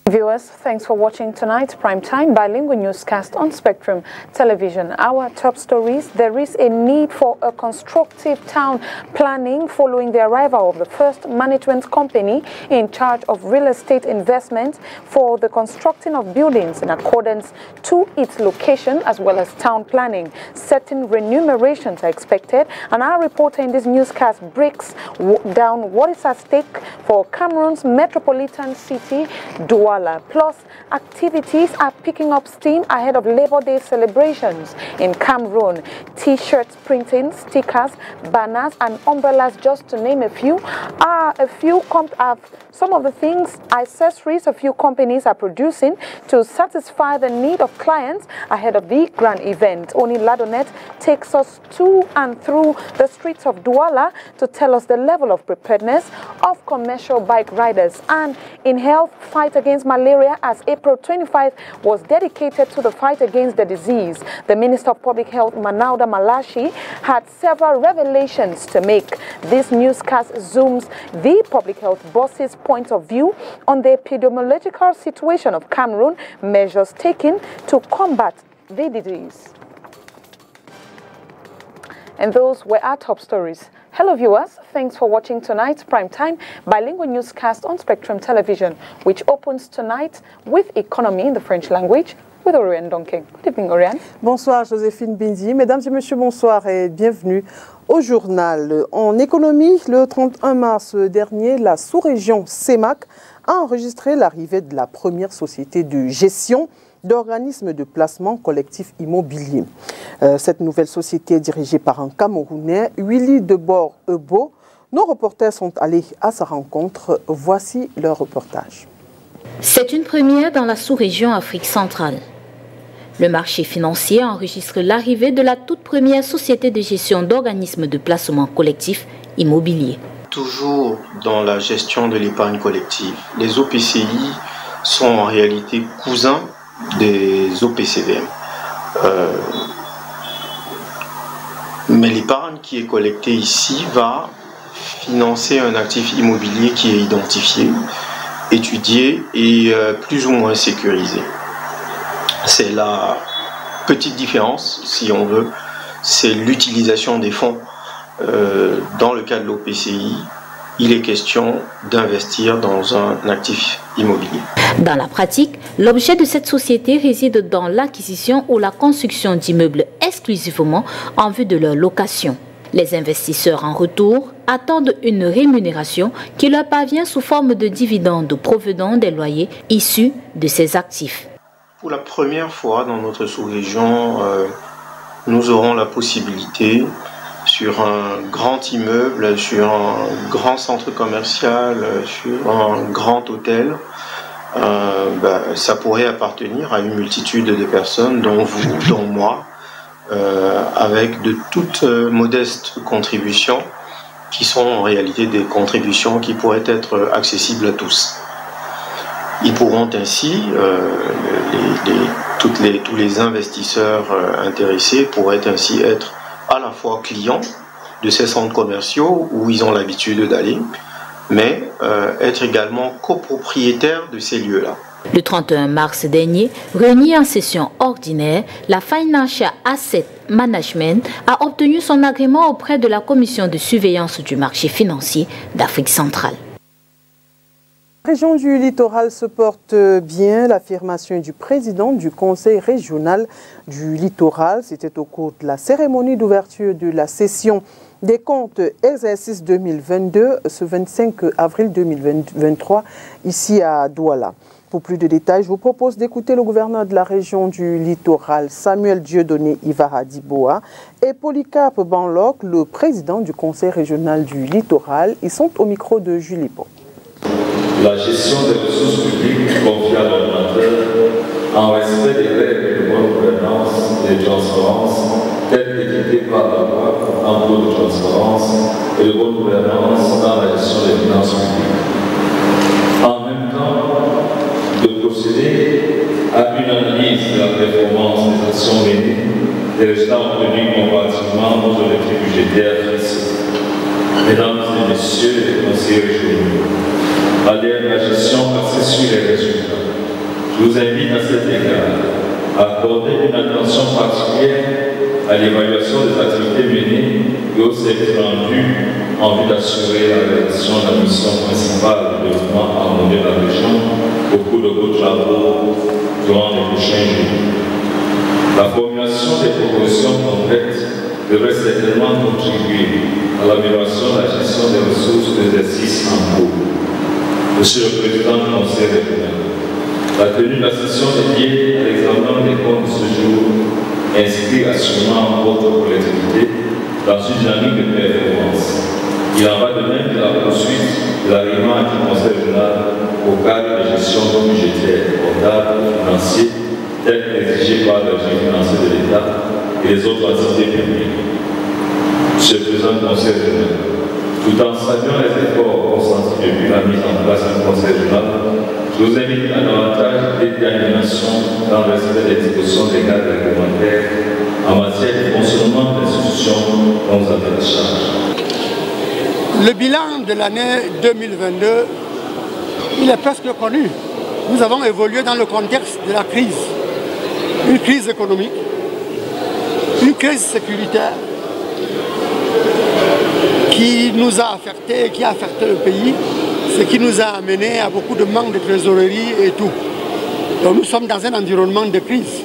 Viewers, thanks for watching tonight's primetime bilingual newscast on Spectrum Television. Our top stories: there is a need for a constructive town planning following the arrival of the first management company in charge of real estate investment for the constructing of buildings in accordance to its location as well as town planning. Certain remunerations are expected, and our reporter in this newscast breaks down what is at stake for Cameroon's metropolitan city, Douala. Plus, activities are picking up steam ahead of Labor Day celebrations in Cameroon. T-shirts, printing, stickers, banners, and umbrellas, just to name a few, are some of the things, accessories a few companies are producing to satisfy the need of clients ahead of the grand event. Oni Ladonet takes us to and through the streets of Douala to tell us the level of preparedness of commercial bike riders. And in health, fight against malaria, as April 25 was dedicated to the fight against the disease. The Minister of Public Health, Manauda Malashi, had several revelations to make. This newscast zooms the public health boss's point of view on the epidemiological situation of Cameroon, measures taken to combat the disease. And those were our top stories. Hello viewers, thanks for watching tonight's primetime bilingual newscast on Spectrum Television, which opens tonight with economy in the French language with Oriane Donkin. Good evening, Oriane. Bonsoir Joséphine Bindi. Mesdames et messieurs, bonsoir et bienvenue au journal. En économie, le 31 mars dernier, la sous-région CEMAC a enregistré l'arrivée de la première société de gestion d'organismes de placement collectif immobilier. Cette nouvelle société est dirigée par un Camerounais, Willy Debord-Ebo. Nos reporters sont allés à sa rencontre. Voici leur reportage. C'est une première dans la sous-région Afrique centrale. Le marché financier enregistre l'arrivée de la toute première société de gestion d'organismes de placement collectif immobilier. Toujours dans la gestion de l'épargne collective, les OPCI sont en réalité cousins des OPCVM. Mais l'épargne qui est collectée ici va financer un actif immobilier qui est identifié, étudié et plus ou moins sécurisé. C'est la petite différence, si on veut, c'est l'utilisation des fonds. Dans le cas de l'OPCI, il est question d'investir dans un actif immobilier. Dans la pratique, l'objet de cette société réside dans l'acquisition ou la construction d'immeubles exclusivement en vue de leur location. Les investisseurs en retour attendent une rémunération qui leur parvient sous forme de dividendes provenant des loyers issus de ces actifs. Pour la première fois dans notre sous-région, nous aurons la possibilité sur un grand immeuble, sur un grand centre commercial, sur un grand hôtel, ça pourrait appartenir à une multitude de personnes, dont vous, dont moi, avec de toutes modestes contributions qui sont en réalité des contributions qui pourraient être accessibles à tous. Ils pourront ainsi, tous les investisseurs intéressés pourraient ainsi être à la fois clients de ces centres commerciaux où ils ont l'habitude d'aller, mais être également copropriétaires de ces lieux-là. Le 31 mars dernier, réunie en session ordinaire, la Financial Asset Management a obtenu son agrément auprès de la Commission de surveillance du marché financier d'Afrique centrale. La région du littoral se porte bien. L'affirmation du président du conseil régional du littoral, c'était au cours de la cérémonie d'ouverture de la session des comptes exercice 2022, ce 25 avril 2023, ici à Douala. Pour plus de détails, je vous propose d'écouter le gouverneur de la région du littoral, Samuel Dieudonné Ivaradiboa, et Polycarpe Banloc, le président du conseil régional du littoral. Ils sont au micro de Julie Pau. La gestion des ressources publiques confiée à l'ordinateur en respect des règles de bonne gouvernance et de transparence telles édictées par la loi en cours de transparence et de bonne gouvernance dans la gestion des finances publiques. En même temps, de procéder à une analyse de la performance des actions menées, des résultats obtenus comparativement aux objectifs budgétaires fixés. Mesdames et messieurs les conseillers régionaux, la gestion axée sur les résultats Je vous invite à cet égard à accorder une attention particulière à l'évaluation des activités menées et aux services rendus en vue d'assurer la réalisation de la mission principale de développement harmonieux de la région au cours de vos travaux durant les prochains jours. La formulation des propositions complètes devrait certainement contribuer à l'amélioration de la gestion des ressources d'exercice en cours. Monsieur le Président du Conseil régional, la tenue de la session dédiée à l'examen des comptes de ce jour inscrit assurément votre collectivité dans une dynamique de performance. Il en va de même de la poursuite de l'arrivement du Conseil régional au cadre de gestion budgétaire, comptable et financier, tel qu'exigé par le régime financier de l'État et les autres entités publiques. Monsieur le Président du Conseil régional, tout en saluant les efforts consentis depuis la mise en place du Conseil régional, je vous invite à davantage de détermination dans le respect des dispositions légales et réglementaires en matière de fonctionnement de l'institution dont vous avez la charge. Le bilan de l'année 2022, il est presque connu. Nous avons évolué dans le contexte de la crise. Une crise économique, une crise sécuritaire qui nous a affecté, qui a affecté le pays, ce qui nous a amené à beaucoup de manque de trésorerie et tout. Donc nous sommes dans un environnement de crise.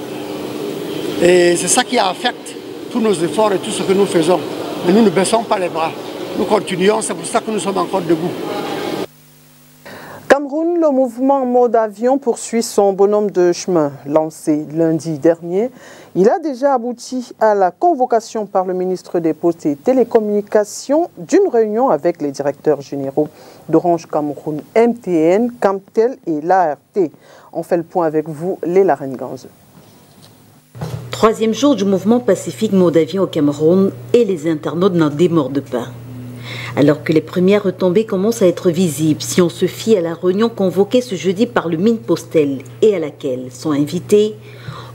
Et c'est ça qui affecte tous nos efforts et tout ce que nous faisons. Mais nous ne baissons pas les bras. Nous continuons, c'est pour ça que nous sommes encore debout. Cameroun, le mouvement mode avion poursuit son bonhomme de chemin. Lancé lundi dernier, il a déjà abouti à la convocation par le ministre des Postes et Télécommunications d'une réunion avec les directeurs généraux d'Orange Cameroun, MTN, Camtel et l'ART. On fait le point avec vous, Léla Renganze. Troisième jour du mouvement pacifique mode avion au Cameroun et les internautes n'en démordent pas. Alors que les premières retombées commencent à être visibles, si on se fie à la réunion convoquée ce jeudi par le Minpostel et à laquelle sont invités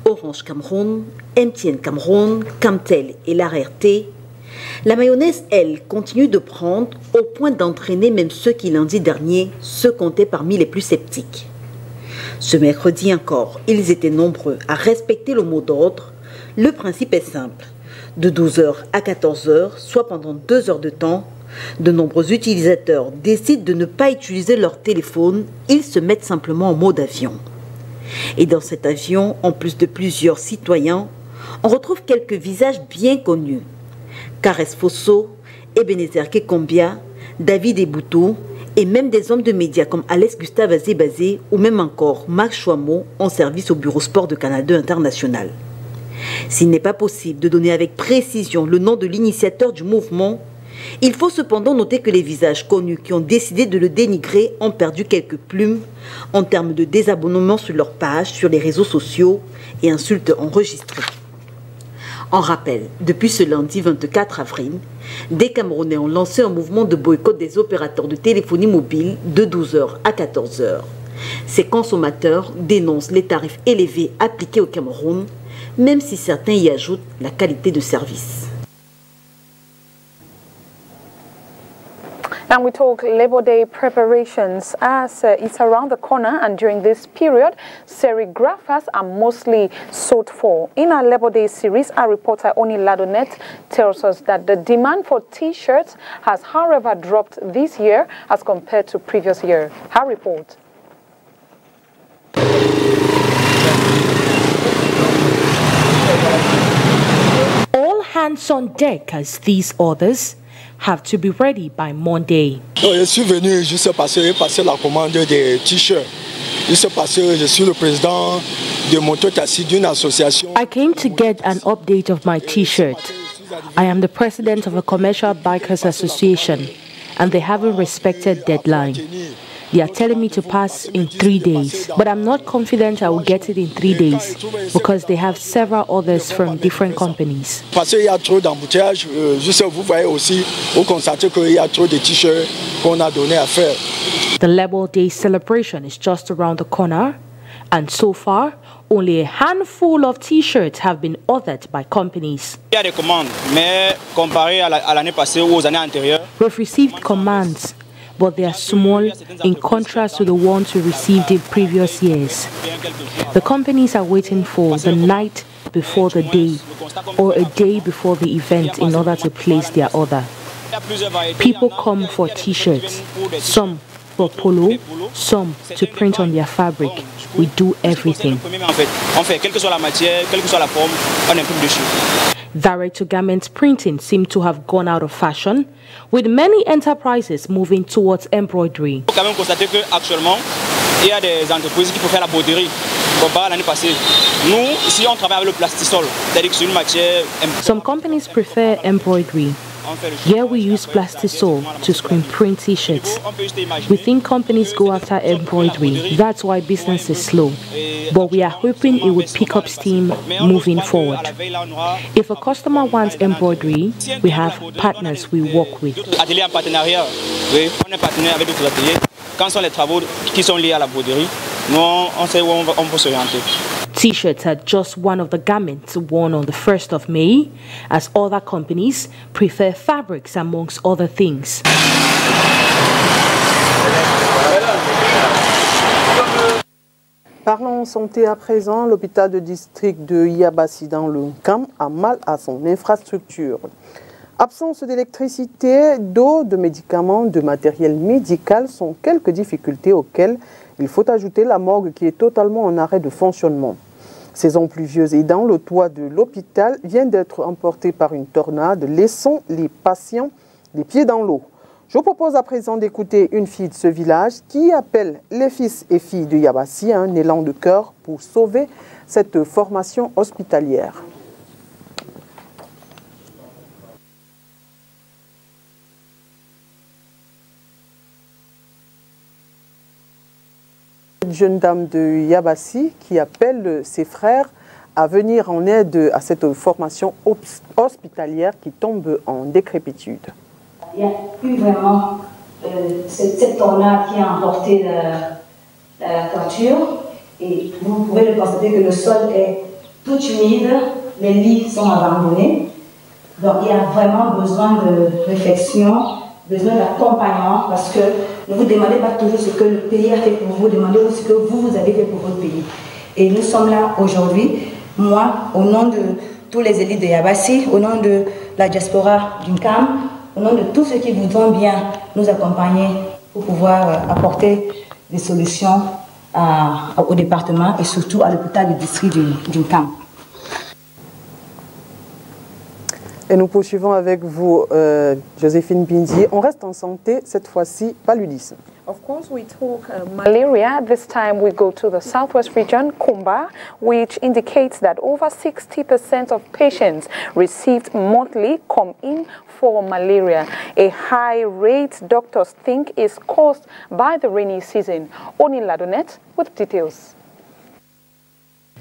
Orange Cameroun, MTN Cameroun, Camtel et l'ART, la mayonnaise, elle, continue de prendre au point d'entraîner même ceux qui lundi dernier se comptaient parmi les plus sceptiques. Ce mercredi encore, ils étaient nombreux à respecter le mot d'ordre. Le principe est simple. De 12h à 14h, soit pendant 2 heures de temps, de nombreux utilisateurs décident de ne pas utiliser leur téléphone, ils se mettent simplement en mode avion. Et dans cet avion, en plus de plusieurs citoyens, on retrouve quelques visages bien connus. Kares Fosso, Ebenezer Kekombia, David Eboutou, et même des hommes de médias comme Alex Gustave Azébazé ou même encore Marc Chouamo en service au Bureau Sport de Canal 2 International. S'il n'est pas possible de donner avec précision le nom de l'initiateur du mouvement, il faut cependant noter que les visages connus qui ont décidé de le dénigrer ont perdu quelques plumes en termes de désabonnement sur leur page, sur les réseaux sociaux et insultes enregistrées. En rappel, depuis ce lundi 24 avril, des Camerounais ont lancé un mouvement de boycott des opérateurs de téléphonie mobile de 12h à 14h. Ces consommateurs dénoncent les tarifs élevés appliqués au Cameroun, même si certains y ajoutent la qualité de service. And we talk Labor Day preparations as it's around the corner, and during this period, serigraphers are mostly sought for. In our Labor Day series, our reporter Oni Ladonet tells us that the demand for T-shirts has, however, dropped this year as compared to previous year. Her report. All hands on deck as these orders have to be ready by Monday. Je suis venu juste passer la commande des t-shirts. Juste parce que je suis le président de Mototaxi d'une association. I came to get an update of my t-shirt. I am the president of a commercial bikers association and they haven't respected deadline. They are telling me to pass in 3 days, but I'm not confident I will get it in 3 days because they have several others from different companies. Parce qu'il y a trop d'embouteillages, juste vous voyez aussi, vous constatez qu'il y a trop de t-shirts qu'on a donné à faire. The Labor Day celebration is just around the corner, and so far, only a handful of t-shirts have been ordered by companies. Il y a des commandes, mais comparé à l'année passée ou aux années antérieures, We've received commands, but they are small in contrast to the ones we received in previous years. The companies are waiting for the night before the day or a day before the event in order to place their order. People come for t-shirts, some for polo, some to print on their fabric. We do everything. Direct-to-garment printing seemed to have gone out of fashion, with many enterprises moving towards embroidery. Il y a des entreprises qui peuvent faire la broderie. L'année passée, nous, ici, on travaille avec le plastisol, c'est-à-dire que c'est une matière. Some companies prefer embroidery. Here we use plastisol to screen print t-shirts. We think companies go after embroidery. That's why business is slow. But we are hoping it would pick up steam moving forward. If a customer wants embroidery, we have partners we work with. Atelier en partenariat, oui, on est partenaire avec d'autres ateliers. Quand sont les travaux qui sont liés à la broderie, nous, on sait où on peut s'orienter. T-shirts are just one of the garments worn on the 1st of May, as other companies prefer fabrics amongst other things. Parlons santé à présent. L'hôpital de district de Yabassi dans le Nkam a mal à son infrastructure. Absence d'électricité, d'eau, de médicaments, de matériel médical sont quelques difficultés auxquelles il faut ajouter la morgue qui est totalement en arrêt de fonctionnement. Saison pluvieuse aidant, le toit de l'hôpital vient d'être emporté par une tornade, laissant les patients les pieds dans l'eau. Je vous propose à présent d'écouter une fille de ce village qui appelle les fils et filles de Yabassi un élan de cœur pour sauver cette formation hospitalière. Une jeune dame de Yabassi qui appelle ses frères à venir en aide à cette formation hospitalière qui tombe en décrépitude. Il n'y a plus vraiment cette tornade qui a emporté la toiture et vous pouvez le constater que le sol est tout humide, les lits sont abandonnés. Donc il y a vraiment besoin de réflexion, besoin d'accompagnement parce que ne vous demandez pas toujours ce que le pays a fait pour vous, demandez aussi ce que vous avez fait pour votre pays. Et nous sommes là aujourd'hui, moi, au nom de tous les élites de Yabassi, au nom de la diaspora du Nkam, au nom de tous ceux qui voudront bien nous accompagner pour pouvoir apporter des solutions au département et surtout à l'hôpital du district du Nkam. Et nous poursuivons avec vous, Joséphine Bindi. On reste en santé, cette fois-ci, paludisme. Of course, we talk malaria. This time we go to the southwest region, Kumba, which indicates that over 60% of patients received monthly come in for malaria. A high rate doctors think is caused by the rainy season. Oni Ladonet with details.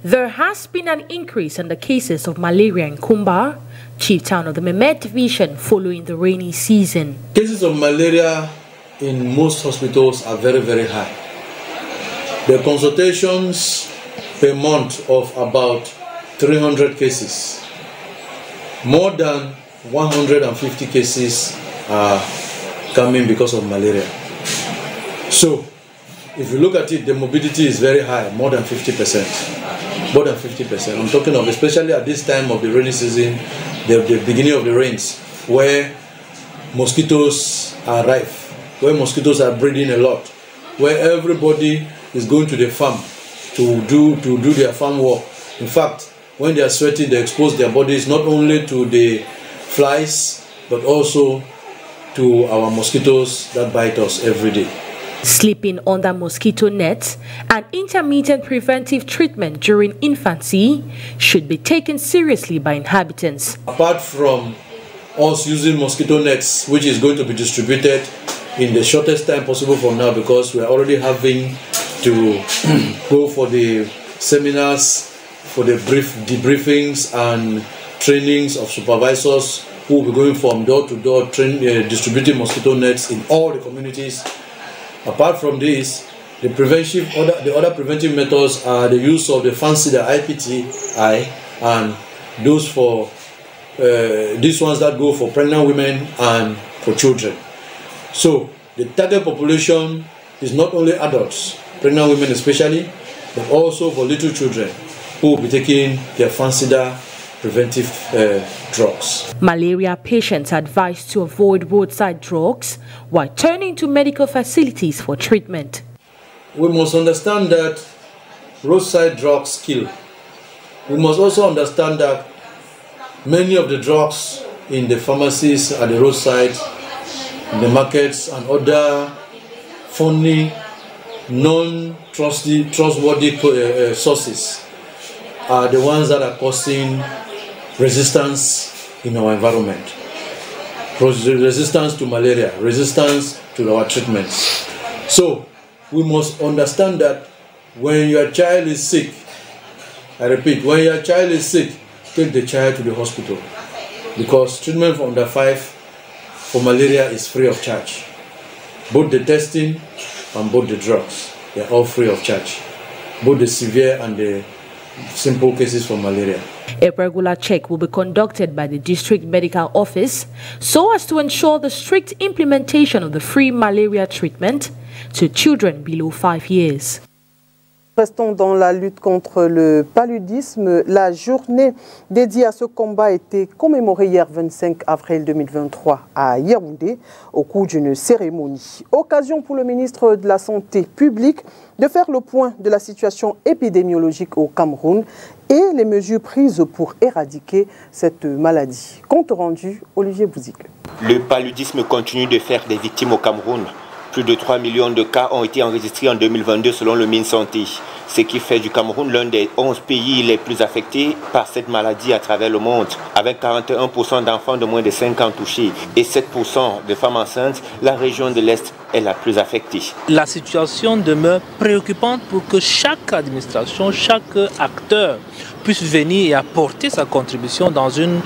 There has been an increase in the cases of malaria in Kumba, chief town of the Memet division, following the rainy season. Cases of malaria in most hospitals are very, very high. The consultations per month of about 300 cases. More than 150 cases are coming because of malaria. So, if you look at it, the morbidity is very high, more than 50%. More than 50%. I'm talking of, especially at this time of the rainy season, the beginning of the rains, where mosquitoes are rife, where mosquitoes are breeding a lot, where everybody is going to the farm to do their farm work. In fact, when they are sweating, they expose their bodies not only to the flies, but also to our mosquitoes that bite us every day. Sleeping under mosquito nets and intermittent preventive treatment during infancy should be taken seriously by inhabitants. Apart from us using mosquito nets, which is going to be distributed in the shortest time possible from now, because we are already having to go for the seminars, for the debriefings and trainings of supervisors who will be going from door to door, distributing mosquito nets in all the communities. Apart from this, the other preventive methods are the use of the IPTI, and those for these ones that go for pregnant women and for children. So the target population is not only adults, pregnant women especially, but also for little children who will be taking their fancied preventive drugs. Malaria patients are advised to avoid roadside drugs while turning to medical facilities for treatment. We must understand that roadside drugs kill. We must also understand that many of the drugs in the pharmacies at the roadside, in the markets and other phony, non-trustworthy sources are the ones that are causing resistance in our environment. Resistance to malaria, resistance to our treatments. So we must understand that when your child is sick, I repeat, when your child is sick, take the child to the hospital, because treatment for under 5 for malaria is free of charge. Both the testing and both the drugs, they are all free of charge. Both the severe and the simple cases for malaria. A regular check will be conducted by the district medical office so as to ensure the strict implementation of the free malaria treatment to children below 5 years. Restons dans la lutte contre le paludisme. La journée dédiée à ce combat a été commémorée hier 25 avril 2023 à Yaoundé au cours d'une cérémonie. Occasion pour le ministre de la Santé publique de faire le point de la situation épidémiologique au Cameroun et les mesures prises pour éradiquer cette maladie. Compte rendu, Olivier Bouzik. Le paludisme continue de faire des victimes au Cameroun. Plus de 3 millions de cas ont été enregistrés en 2022 selon le Minsanté, ce qui fait du Cameroun l'un des 11 pays les plus affectés par cette maladie à travers le monde. Avec 41% d'enfants de moins de 5 ans touchés et 7% de femmes enceintes, la région de l'Est est la plus affectée. La situation demeure préoccupante pour que chaque administration, chaque acteur puisse venir et apporter sa contribution dans une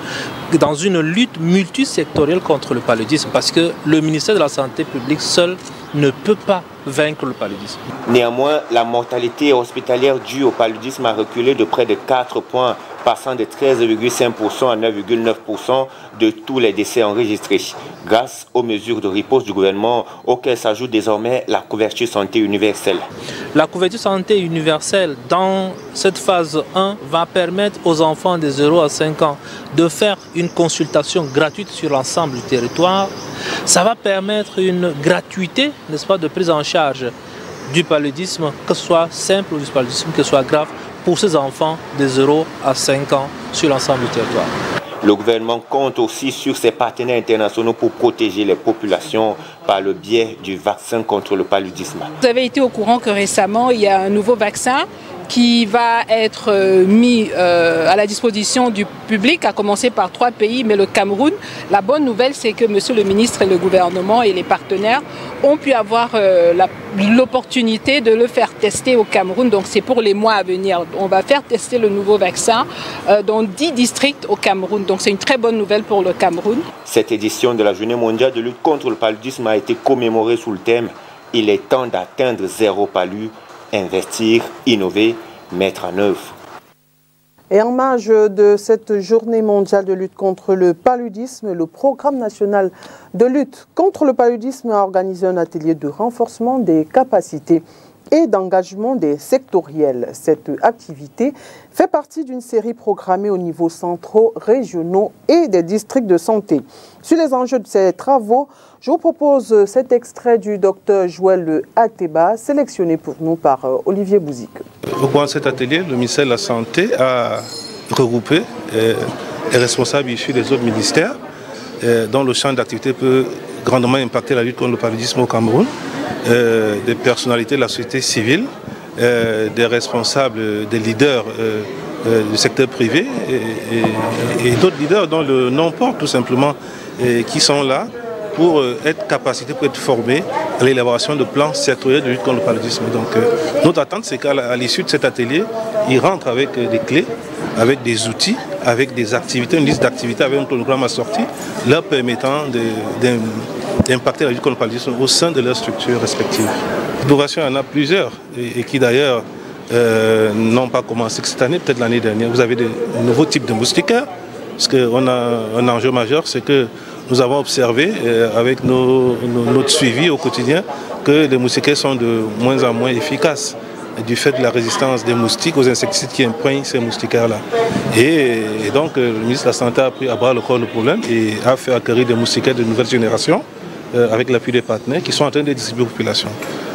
lutte multisectorielle contre le paludisme, parce que le ministère de la Santé publique seul ne peut pas vaincre le paludisme. Néanmoins, la mortalité hospitalière due au paludisme a reculé de près de 4 points, passant de 13,5% à 9,9% de tous les décès enregistrés, grâce aux mesures de riposte du gouvernement auxquelles s'ajoute désormais la couverture santé universelle. La couverture santé universelle dans cette phase 1 va permettre aux enfants de 0 à 5 ans de faire une consultation gratuite sur l'ensemble du territoire. Ça va permettre une gratuité, n'est-ce pas, de prise en charge du paludisme, que ce soit simple ou du paludisme, que ce soit grave, pour ces enfants de 0 à 5 ans sur l'ensemble du territoire. Le gouvernement compte aussi sur ses partenaires internationaux pour protéger les populations par le biais du vaccin contre le paludisme. Vous avez été au courant que récemment, il y a un nouveau vaccin qui va être mis à la disposition du public, à commencer par 3 pays, mais le Cameroun. La bonne nouvelle, c'est que monsieur le ministre et le gouvernement et les partenaires ont pu avoir l'opportunité de le faire tester au Cameroun. Donc c'est pour les mois à venir. On va faire tester le nouveau vaccin dans 10 districts au Cameroun. Donc c'est une très bonne nouvelle pour le Cameroun. Cette édition de la Journée mondiale de lutte contre le paludisme a été commémorée sous le thème « Il est temps d'atteindre zéro palu ». Investir, innover, mettre en œuvre. Et en marge de cette journée mondiale de lutte contre le paludisme, le Programme national de lutte contre le paludisme a organisé un atelier de renforcement des capacités et d'engagement des sectoriels. Cette activité fait partie d'une série programmée au niveau centraux, régionaux et des districts de santé. Sur les enjeux de ces travaux, je vous propose cet extrait du docteur Joël Ateba, sélectionné pour nous par Olivier Bouzik. Au cours de cet atelier, le ministère de la Santé a regroupé les responsables issus des autres ministères dont le champ d'activité peut grandement impacter la lutte contre le paludisme au Cameroun, des personnalités de la société civile, des responsables, des leaders du secteur privé et d'autres leaders dont le nom porte tout simplement, qui sont là pour être capacités, pour être formés à l'élaboration de plans sectoriels de lutte contre le paludisme. Donc notre attente, c'est qu'à l'issue de cet atelier, ils rentrent avec des clés, avec des outils, avec des activités, une liste d'activités avec un chronogramme assorti, leur permettant d'impacter la lutte contre le paludisme au sein de leurs structures respectives. L'innovation, il y en a plusieurs et qui d'ailleurs n'ont pas commencé que cette année, peut-être l'année dernière. Vous avez de nouveaux types de moustiquaires, parce qu'on a un enjeu majeur, c'est que nous avons observé avec notre suivi au quotidien que les moustiquaires sont de moins en moins efficaces du fait de la résistance des moustiques aux insecticides qui imprègnent ces moustiquaires-là. Et donc le ministre de la Santé a pris à bras le corps le problème et a fait acquérir des moustiquaires de nouvelle génération avec l'appui des partenaires qui sont en train de distribuer aux populations.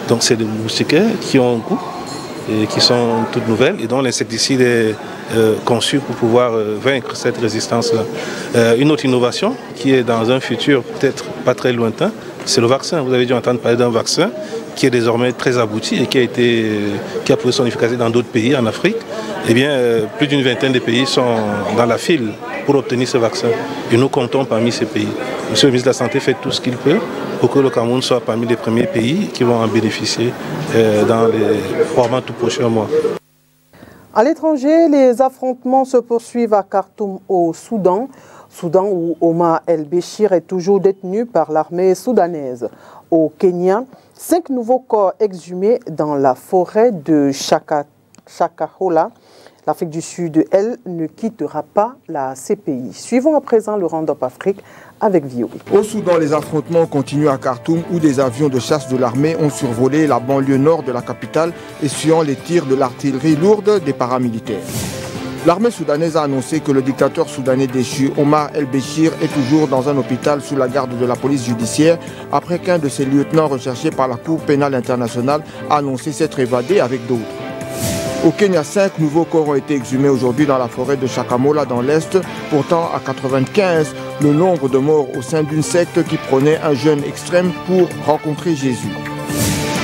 Donc c'est des moustiquaires qui ont un coût et qui sont toutes nouvelles et dont l'insecticide est conçu pour pouvoir vaincre cette résistance-là. Une autre innovation qui est dans un futur peut-être pas très lointain, c'est le vaccin. Vous avez dû entendre parler d'un vaccin qui est désormais très abouti et qui a prouvé son efficacité dans d'autres pays en Afrique. Eh bien, plus d'une vingtaine de pays sont dans la file pour obtenir ce vaccin. Et nous comptons parmi ces pays. Monsieur le ministre de la Santé fait tout ce qu'il peut pour que le Cameroun soit parmi les premiers pays qui vont en bénéficier dans les probablement tout prochains mois. À l'étranger, les affrontements se poursuivent à Khartoum au Soudan. Soudan où Omar el-Béchir est toujours détenu par l'armée soudanaise. Au Kenya, 5 nouveaux corps exhumés dans la forêt de Shakahola. L'Afrique du Sud, elle, ne quittera pas la CPI. Suivons à présent le Round-up Afrique avec VOA. Au Soudan, les affrontements continuent à Khartoum où des avions de chasse de l'armée ont survolé la banlieue nord de la capitale, essuyant les tirs de l'artillerie lourde des paramilitaires. L'armée soudanaise a annoncé que le dictateur soudanais déchu Omar el-Béchir est toujours dans un hôpital sous la garde de la police judiciaire après qu'un de ses lieutenants recherchés par la Cour pénale internationale a annoncé s'être évadé avec d'autres. Au Kenya, 5 nouveaux corps ont été exhumés aujourd'hui dans la forêt de Shakahola dans l'Est, portant à 95 le nombre de morts au sein d'une secte qui prônait un jeûne extrême pour rencontrer Jésus.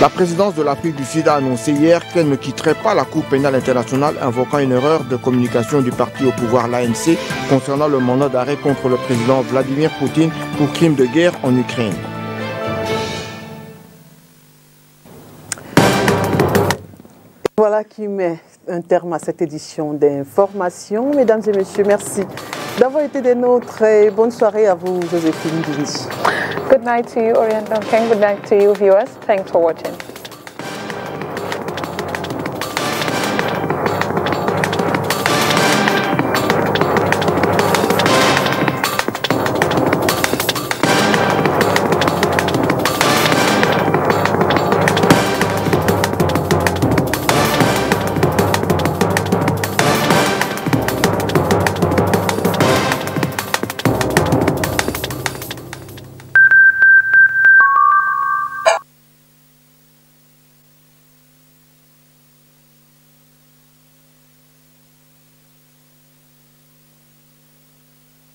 La présidence de l'Afrique du Sud a annoncé hier qu'elle ne quitterait pas la Cour pénale internationale, invoquant une erreur de communication du parti au pouvoir, l'ANC, concernant le mandat d'arrêt contre le président Vladimir Poutine pour crimes de guerre en Ukraine. Voilà qui met un terme à cette édition d'information. Mesdames et messieurs, merci d'avoir été des nôtres et bonne soirée à vous, Joséphine Dini. Good night to you, Oriental King. Good night to you, viewers. Thanks for watching.